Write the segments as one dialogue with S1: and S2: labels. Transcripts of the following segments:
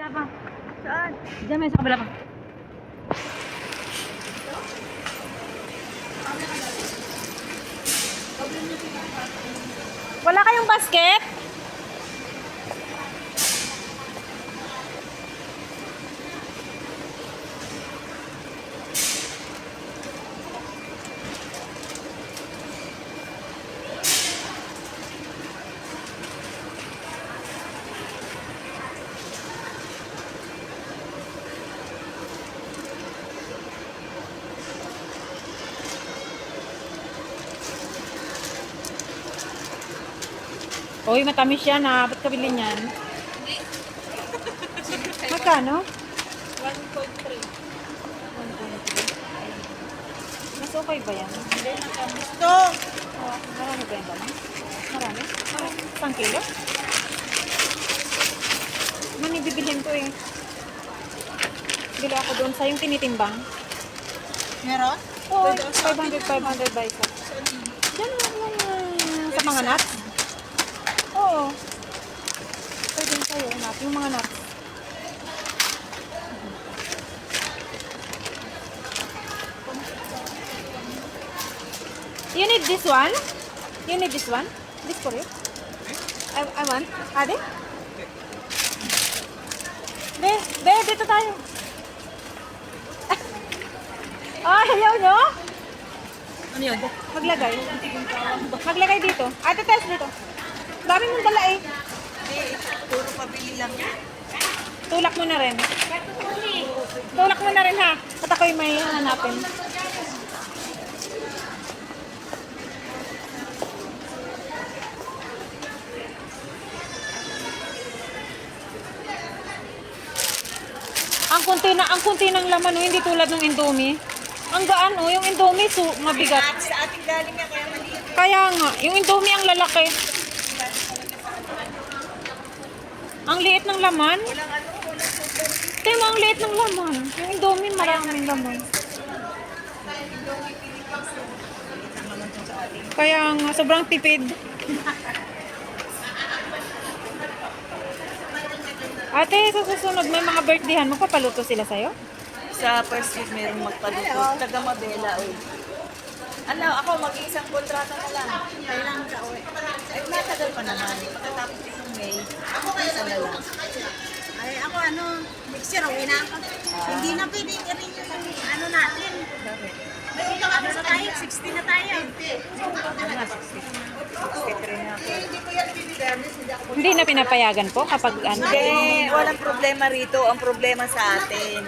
S1: Wala pa. Saan? Diyan may sa kabila pa. Wala kayong basket? Uy, matamis yan ha. Ba't kabili niyan? Magkano?
S2: 1.3.
S1: Mas okay ba yan?
S2: Hindi na kamis to.
S1: Oh, marami ba yan naman? Marami? Isang kilo? Mani, bibilhin ko eh. Bili ako doon sa yung tinitimbang.
S2: Meron?
S1: Oo,
S2: Pwede
S1: 500 ba isa? Diyan lang sa mga nuts. Oo. Pwede yung sa'yo, nuts. Yung mga nuts. You need this one? You need this one? This for you? I want. Ade? Be, dito tayo. Ayaw nyo?
S2: Ano yun?
S1: Maglagay. Maglagay dito. Ate, test dito. Dami mong dala eh.
S2: Hindi, puro pabili lang.
S1: Tulak mo na rin. Tulak mo na rin ha. At ako'y may hanapin. Ang kunti ng laman, oh, hindi tulad ng Indomie. Ang gaan, oh, yung Indomie, mabigat.
S2: Sa ating galing yan, kaya maliit.
S1: Kaya nga, yung Indomie ang lalaki. Ang liit ng laman.
S2: Walang ano, walang super.
S1: Tingnan mo, ang liit ng laman. Yung Indomie, maraming laman. Kaya nga, sobrang tipid. Ate, sa susunod, may mga birthdayhan, magpapaluto sila sa'yo?
S2: Sa first week, merong magpaluto. Taga Mabela, oy. Ano, ako mag-iisang kontrata na lang. Kailangan ka, oy. Ay, matagal pa naman. Pagkatapos itong May, ako isa na lang.
S3: Ay, ako ano, mixer, uwi na ako. Hindi na pwede rin yung ano natin.
S2: Bakit?
S3: May ito ano na tayo, 60 na tayo.
S2: Ano nga, 63 na ako.
S1: Hindi na pinapayagan po kapag ano.
S2: Hindi, walang problema rito. Ang problema sa atin.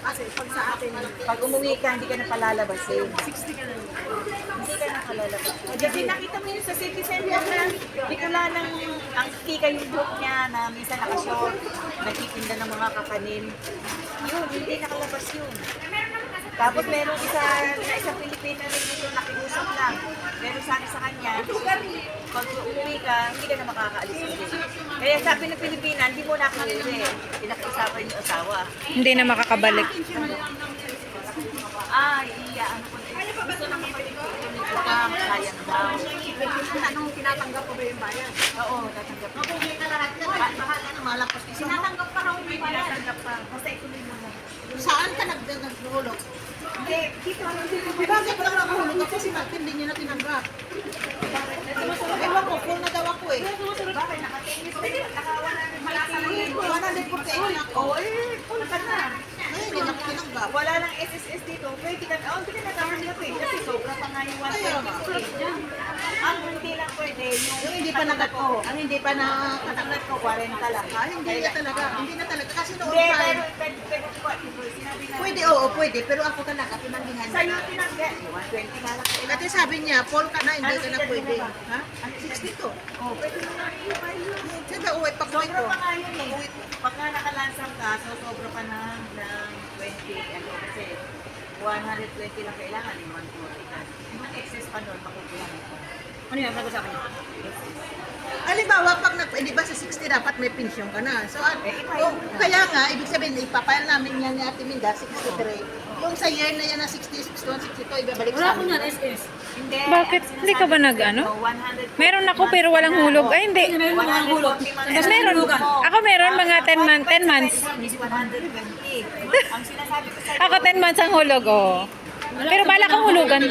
S3: Kasi pag sa atin,
S2: Pag umuwi ka, hindi ka na palalabasin.
S3: 60 ka na.
S2: Hindi ka na palalabas. Kasi nakita mo yun sa city center na Bicol ng ang kika yung group niya na minsan nakashort, nagtitinda ng mga kakanin. Yun, hindi nakalabas yun. Tapos merong isang Pilipina rin dito nakiusap lang. Pero sabi sa kanya, pag umuwi ka, hindi ka na makakaalis ulit. Kaya sabi ng Pilipina, hindi mo na ako uuwi. Pinakiusapan yung asawa.
S1: Hindi na makakabalik.
S2: Ay, iya, ano ko gusto ng kapatid ko ito nito ka, sayang daw.
S3: Anong tinatanggap ko ba yung bayan?
S2: Oo, tatanggap ko.
S3: Baka ano, malapas kasi. Tinatanggap pa raw yung bayan.
S2: Tatanggap pa. Basta ituloy mo na.
S3: Saan ka nagdulog?
S2: Hindi, dito ano dito.
S3: Bakit lang nakahulog ako si Martin, hindi niya na tinanggap. Ewan ko, full na daw ako eh.
S2: Bakit nakatingin? Nakawan na rin malasa lang yun.
S3: 148 na ako.
S2: Oo, full ka na.
S3: Ay, hindi na ako tinanggap.
S2: Wala nang SSS dito. Pwede ka, hindi ka natatanggap eh. Kasi sobra pa nga yung 120. Ang hindi lang pwede,
S3: Yung hindi pa nagkato, ang hindi pa
S2: katanggap ko 40 lang.
S3: Ah, hindi na talaga. Hindi na talaga. Kasi noon
S2: Hindi,
S3: pa,
S2: pero sinabi na.
S3: pwede, oo, pwede. Pero ako talaga, pinanggingan
S2: Sa'yo
S3: na.
S2: tinanggap. 120 nga lang.
S3: Kasi sabi niya, Paul ka na, hindi ka na pwede. Ha? 62.
S2: Oh, pwede mo na i-file yun.
S3: Siyempre, uwi, pag-uwi
S2: Sobra
S3: ko.
S2: pa nga yun eh. Pag nga nakalansang ka, so sobra pa na ng 20. Ano, kasi 120 lang kailangan, 140 ka. Yung excess pa nun, makukuha mo.
S1: Ano yan? Nag-usapan niyo?
S3: Halimbawa, pag di ba sa 60 dapat may pension ka na. So, kaya nga, ibig sabihin, ipapile namin yan ni Ate Minda, 63. Yung sa year na yan na 60, 61, 62, ibabalik sa amin.
S1: SS.
S2: Hindi.
S1: Bakit?
S2: ang
S1: Hindi ka ba
S2: sinasabi
S1: nag-ano?
S2: ko, 140
S1: Meron ako pero walang hulog. Ay, hindi.
S2: 140 months.
S1: Meron. Ako meron mga 10 months.
S2: Is 120. Ang sinasabi ko sa'yo,
S1: Ako 10 months ang hulog, oh. Pero bala kong hulugan.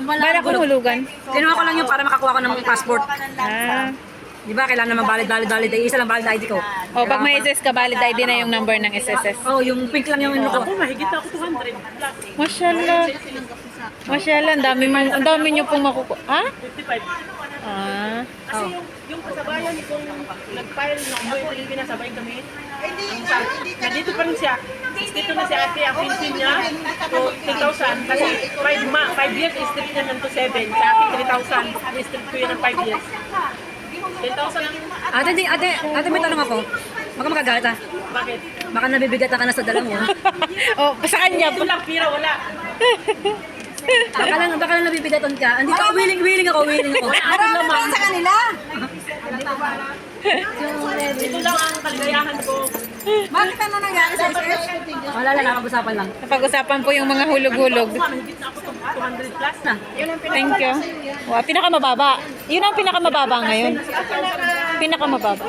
S1: Bala kong hulugan.
S4: Kinuha ko lang yung para makakuha ko ng passport.
S2: ka ng lansa.
S1: Ah.
S4: Di ba? Kailangan naman valid ID. Isa lang valid ID ko.
S1: Oh, pag may SS ka, valid ID na yung number ng SSS.
S4: Oh, yung pink lang yung ko.
S1: Mashallah. Mashallah, ang dami niyo pong makukuha. Ha?
S5: 55.
S1: Ah.
S5: Kasi yung kasabayan kung nag-file ng boy, pinasabay kami. Nandito pa rin siya. Dito na si ate, ang pension niya, so 3,000. Kasi 5 years, strip niya ng to 7. Sa akin, 3,000. Strip ko yun ng 5 years. 10,000 lang.
S4: Ate, may tanong ako. Baka magagalit ha.
S5: Bakit?
S4: Baka nabibigatan ka na sa dala mo.
S1: Oh, sa kanya.
S5: Ito lang, pira, wala.
S4: Baka lang nabibigatan ka. Andito ako, willing ako.
S2: Marami sa kanila.
S5: Ito lang ang kaligayahan ko.
S2: Bakit ano nangyari sa SS?
S4: Wala lang, nakapag-usapan lang.
S1: Napag-usapan po yung mga hulog-hulog.
S5: Mahigit na ako 200 plus na.
S1: Thank you. Wow, pinakamababa. Yun ang pinakamababa ngayon. Pinakamababa.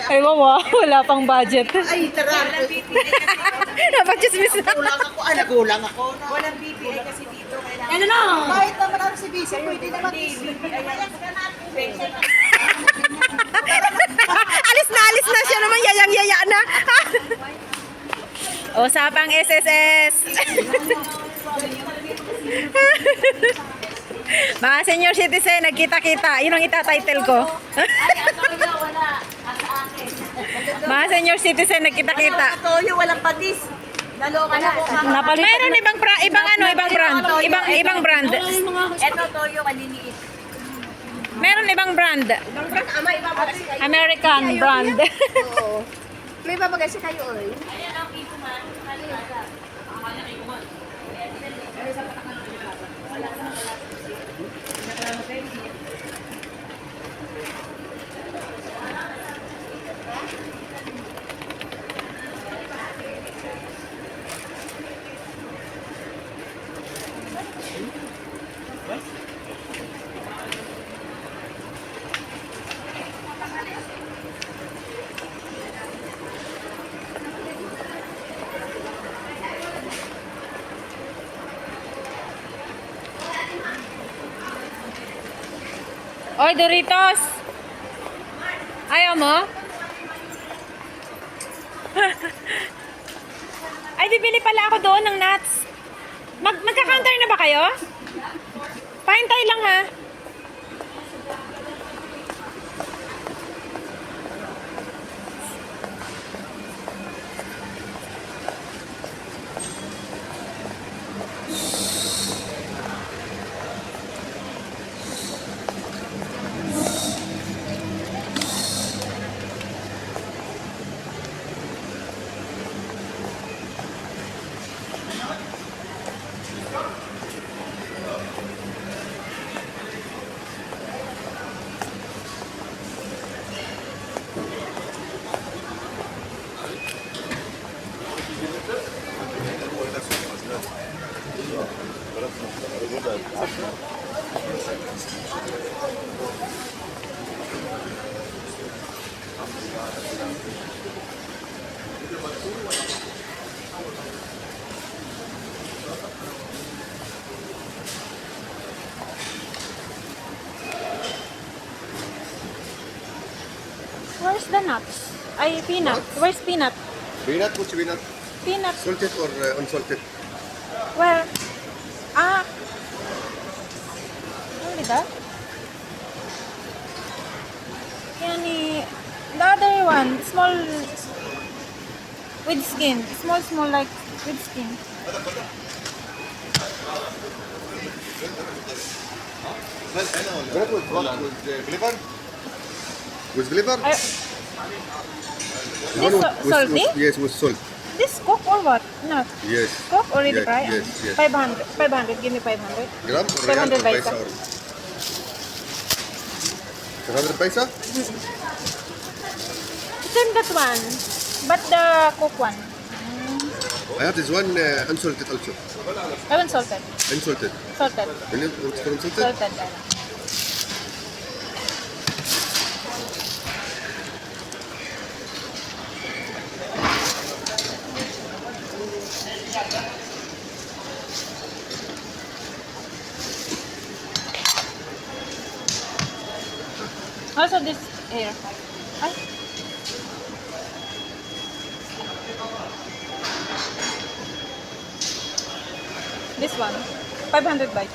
S1: Ay, wawa. Wala pang budget.
S3: Ay, tara.
S1: Napag-chismis na.
S3: Nagulang ako.
S2: Walang BPI kasi dito. Kailangan
S4: Ano na?
S3: Kahit naman ang si Bisi, pwede naman.
S1: Alis na siya naman. Yayang-yaya na. Usapang SSS. Mga senior citizen, nagkita-kita. Yun ang itatitle ko. Mga senior citizen, nagkita-kita.
S2: Toyo, walang patis. Naloka na.
S1: Mayroon ibang brand. Ibang brand.
S2: Eto, toyo, maliliit.
S1: Meron ibang brand. American brand.
S6: May babagay si kayo, oy.
S1: Oy, Doritos! Ayaw mo? Ay, bibili pala ako doon ng nuts. Magka-counter na ba kayo? Pahintay lang ha. Where's the nuts? Ay, peanut. Where's peanut?
S7: Peanut, which peanut?
S1: Peanut.
S7: Salted or unsalted?
S1: Where? Ah. Only that? Yani, the other one, small, with skin. Small, like, with skin.
S7: That was what? With liver? With liver?
S1: Ay,
S7: The one
S1: this salty?
S7: yes, with salt.
S1: This cook or what? Not.
S7: Yes.
S1: Cook already
S7: Yes,
S1: fried?
S7: yes, yes.
S1: 500, give me 500.
S7: Gram or
S1: 500
S7: real or
S1: paisa.
S7: paisa? 700 paisa?
S1: Same that one, but the cook one.
S7: I have this one unsalted also.
S1: I want salted.
S7: Unsalted.
S1: Salted.
S7: You need what's for unsalted?
S1: Salted. Also this here. Ay. This one. 500 baht.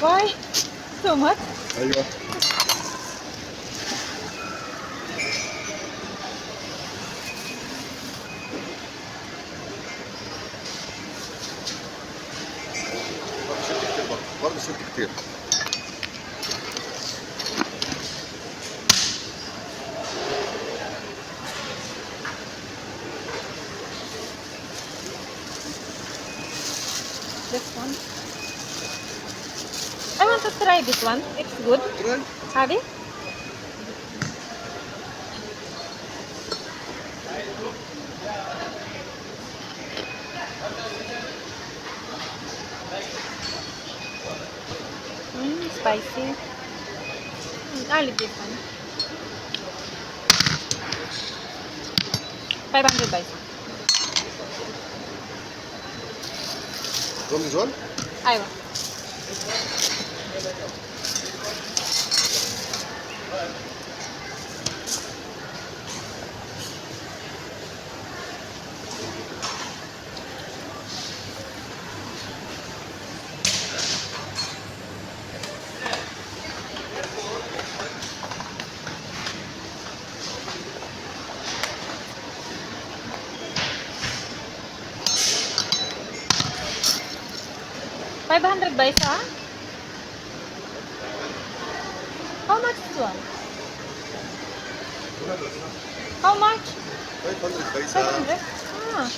S1: Why? So much?
S7: ايوه. برضه شلت كتير.
S1: This one. I want to try this one. It's good.
S7: Try.
S1: Have you? Spicy. I'll leave this one. 500 baht.
S7: Want this one?
S1: I want. $500 baisa? How much this one? How much?
S7: 500 paisa.
S1: 500? Ah.